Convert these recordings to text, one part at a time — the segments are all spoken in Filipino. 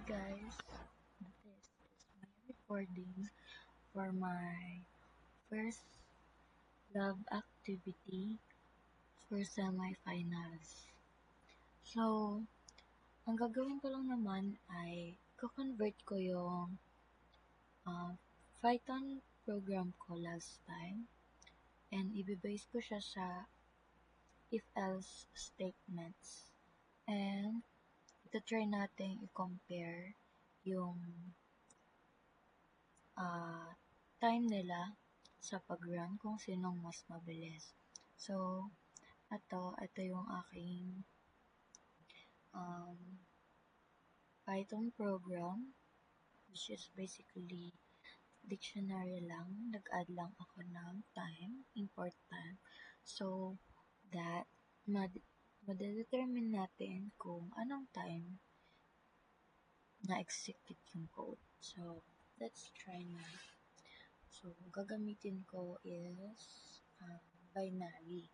guys, this is my recording for my first lab activity for semifinals. So, ang gagawin ko lang naman ay ko-convert ko yung Python program ko last time and ibibase ko siya sa if-else statements. And ito-try natin i-compare yung time nila sa pag-run kung sinong mas mabilis. So, ito yung aking Python program, which is basically dictionary lang. Nag-add lang ako ng time, import time, so that ma-determine natin kung anong time na-execute yung code. So, let's try na. So, gagamitin ko is binary.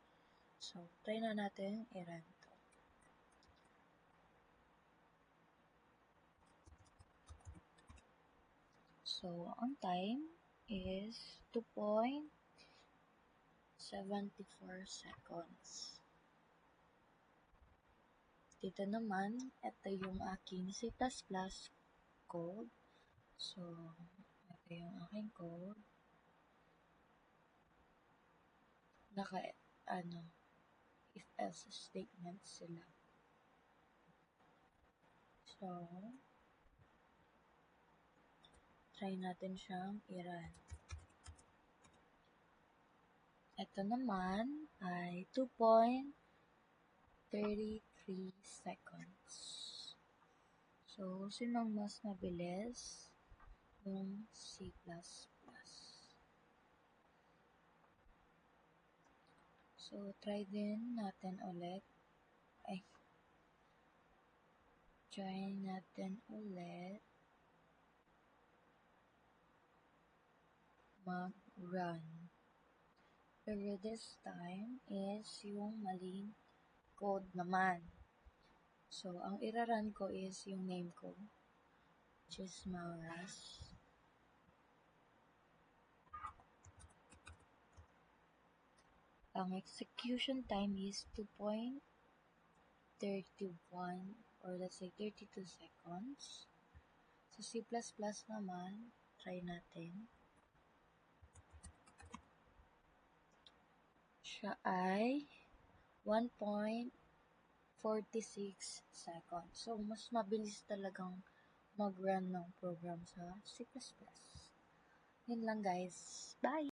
So, try na natin i-run to. So, ang time is 2.74 seconds. Dito naman, ito yung aking C++ code. So, ito yung aking code. If-else statements sila. So, try natin siyang i-run. Ito naman ay 2.33 seconds. So, sinong mas mabilis? Yung C++. So, try din natin ulit. Try natin ulit mag-run. Pero this time is yung maling code naman. So, ang ira-run ko is yung name ko, which is Mauras. Ang execution time is 2.31 or let's say 32 seconds. So, C++ naman, try natin. Siya ay 1.46 seconds. So, mas mabilis talagang mag-run ng program sa C++. Yun lang guys. Bye!